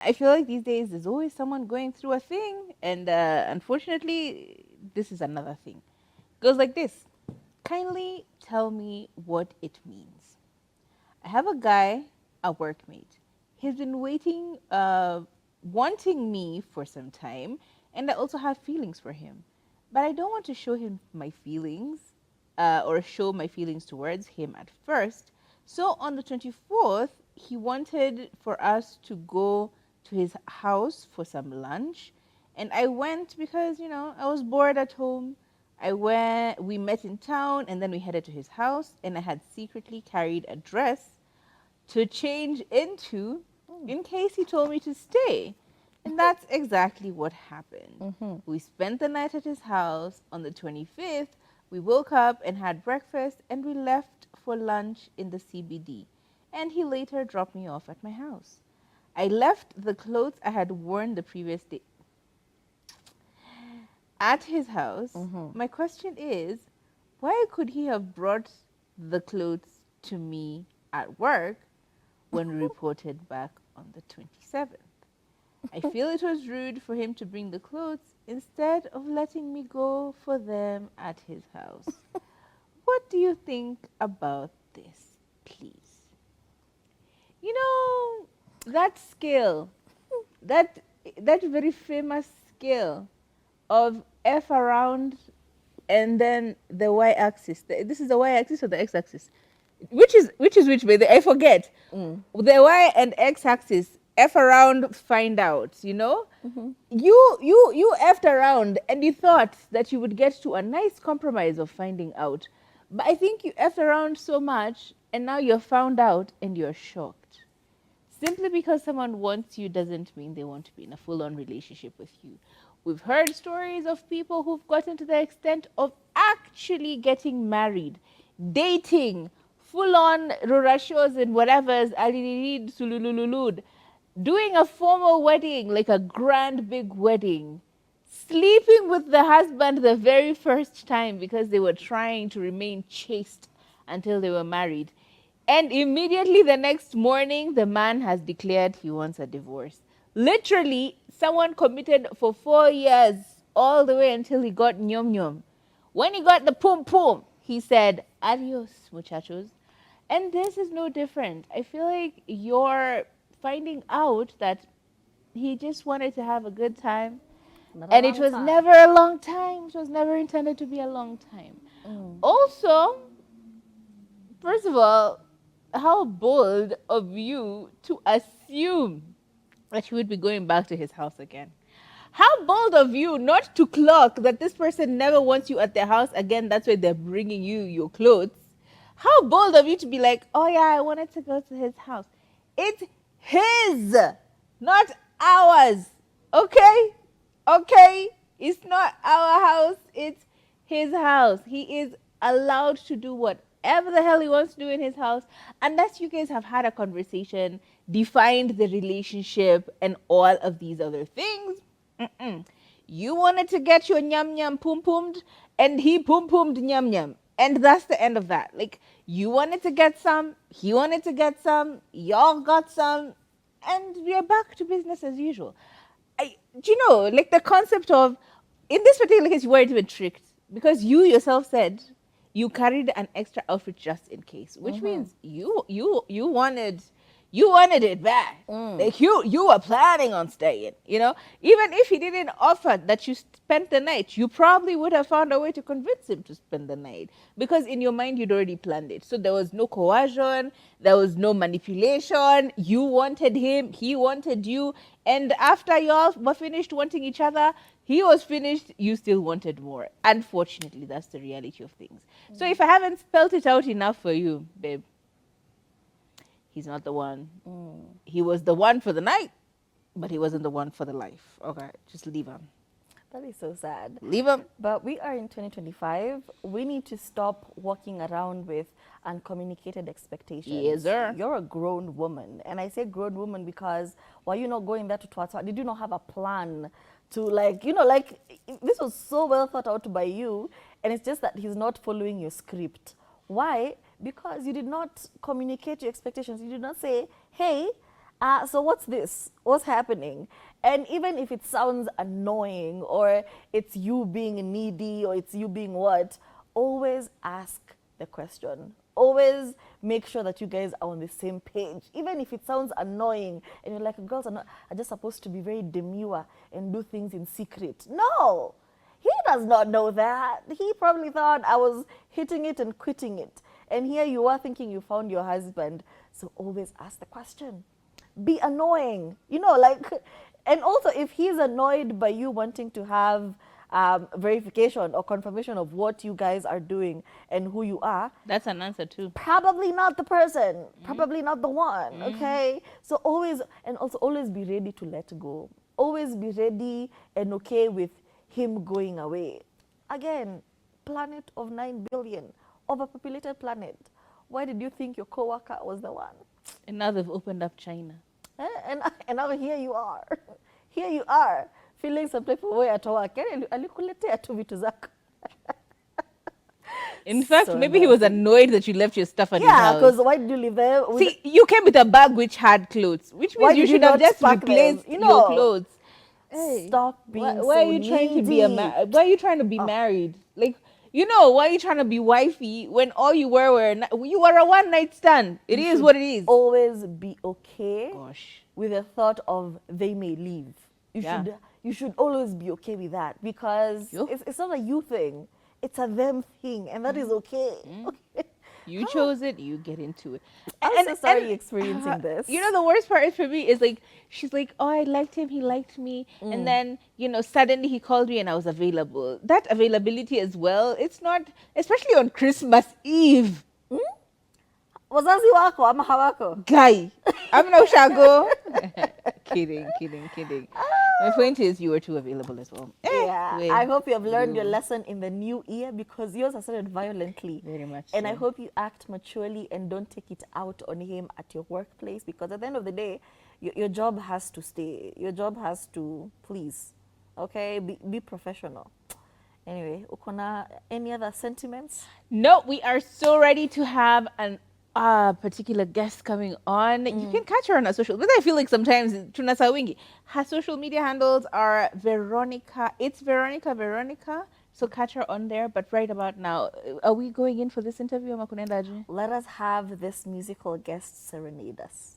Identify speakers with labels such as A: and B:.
A: I feel like these days there's always someone going through a thing, and unfortunately, this is another thing. Goes like this. Kindly tell me what it means. I have a guy, a workmate. He's been waiting, wanting me for some time, and I also have feelings for him. But I don't want to show him my feelings, or show my feelings towards him at first. So on the 24th, he wanted for us to go to his house for some lunch. And I went because, I was bored at home. I went, we met in town, and then we headed to his house, and I had secretly carried a dress to change into in case he told me to stay. And that's exactly what happened. We spent the night at his house. On the 25th, we woke up and had breakfast, and we left for lunch in the CBD. And he later dropped me off at my house. I left the clothes I had worn the previous day at his house. My question is, why could he have brought the clothes to me at work when we reported back on the 27th? I feel it was rude for him to bring the clothes instead of letting me go for them at his house. What do you think about this, please? You know, that skill, that that very famous skill of F around and then the y-axis. This is the y-axis or the x-axis? Which way? I forget. The y and x-axis. F around, find out. You effed around and you thought that you would get to a nice compromise of finding out, but I think you effed around so much and now you're found out and you're shocked. Simply because someone wants you doesn't mean they want to be in a full-on relationship with you. We've heard stories of people who've gotten to the extent of actually getting married, dating, full-on rurashos and whatever's, alililid, sululululud, doing a formal wedding, like a grand big wedding, sleeping with the husband the very first time because they were trying to remain chaste until they were married. And immediately the next morning, the man has declared he wants a divorce. Literally, someone committed for 4 years, all the way until he got nyom nyom. When he got the pum pum, he said, adios, muchachos. And this is no different. I feel like you're finding out that he just wanted to have a good time. And it was never a long time. It was never intended to be a long time. Also, first of all, how bold of you to assume that you would be going back to his house again. How bold of you not to clock that this person never wants you at their house again. That's why they're bringing you your clothes. How bold of you to be like, oh yeah, I wanted to go to his house. It's his, not ours. Okay? Okay? It's not our house. It's his house. He is allowed to do whatever the hell he wants to do in his house, unless you guys have had a conversation, defined the relationship, and all of these other things. You wanted to get your nyam nyam pum pummed, and he pum pummed nyam nyam. And that's the end of that. Like, you wanted to get some, he wanted to get some, y'all got some, and we're back to business as usual. Do you know, like the concept of, in this particular case, you weren't even tricked because you yourself said you carried an extra outfit just in case, which means you wanted it back. Like you were planning on staying. Even if he didn't offer that you spent the night, you probably would have found a way to convince him to spend the night because in your mind you'd already planned it. So there was no coercion, there was no manipulation. You wanted him, he wanted you, and after y'all were finished wanting each other, he was finished, you still wanted more. Unfortunately, that's the reality of things. So if I haven't spelled it out enough for you, babe, he's not the one. He was the one for the night, but he wasn't the one for the life. Okay, just leave him.
B: That is so sad.
A: Leave him.
B: But we are in 2025. We need to stop walking around with uncommunicated expectations.
A: Yes, sir.
B: You're a grown woman. And I say grown woman because why you not going there to Twatwa? Did you not have a plan to this was so well thought out by you, and it's just that he's not following your script. Why? Because you did not communicate your expectations. You did not say, hey, So what's this? What's happening? And even if it sounds annoying or it's you being needy or it's you being what, always ask the question. Always make sure that you guys are on the same page. Even if it sounds annoying and you're like, girls are just supposed to be very demure and do things in secret. No, he does not know that. He probably thought I was hitting it and quitting it. And here you are thinking you found your husband. So always ask the question. Be annoying, like, and also if he's annoyed by you wanting to have verification or confirmation of what you guys are doing and who you are,
A: That's an answer too.
B: probably not the person, probably not the one, okay? So always, and also always be ready to let go. Always be ready and okay with him going away. Again, planet of 9 billion, overpopulated planet. Why did you think your coworker was the one?
A: And now they've opened up China.
B: And now here you are. Here you are, feeling some type of way at work. Alikuletea tu vitu zako.
A: In fact,
B: So
A: maybe he was annoyed that you left your stuff at his
B: Yeah,
A: house.
B: because why did you leave there?
A: See, you came with a bag which had clothes, which
B: Why
A: means you
B: did you
A: should have
B: not
A: just
B: pack them?
A: replaced
B: You
A: your
B: know.
A: clothes. Hey,
B: Stop being
A: why
B: so
A: are you trying to be
B: needy.
A: why are you trying to be married? Like, why are you trying to be wifey when all you you were a one night stand? It
B: You
A: is
B: should
A: what it is.
B: Always be okay
A: Gosh.
B: with the thought of they may leave.
A: Yeah.
B: You should always be okay with that because
A: Yup.
B: it's not a you thing. It's a them thing, and that is okay. Okay.
A: You chose it, you get into it.
B: I'm so sorry you're experiencing this.
A: The worst part is for me is like, she's like, oh, I liked him, he liked me. And then, suddenly he called me and I was available. That availability as well, it's not, especially on Christmas Eve.
B: Wazazi wako ama hawako?
A: Guy, I'm no shago. Kidding. My point is you were too available as well.
B: Yeah,
A: Wait.
B: I hope you have learned your lesson in the new year because yours has started violently.
A: Very much
B: And
A: so.
B: I hope you act maturely and don't take it out on him at your workplace because at the end of the day, your job has to stay. Your job has to please. Okay? Be professional. Anyway, Ukona, any other sentiments?
A: No, we are so ready to have an particular guest coming on. You can catch her on her social, but I feel like sometimes tunasawingi. Her social media handles are Veronica. It's Veronica. So catch her on there. But right about now, are we going in for this interview? Ama kunaendaje?
B: Let us have this musical guest serenade us.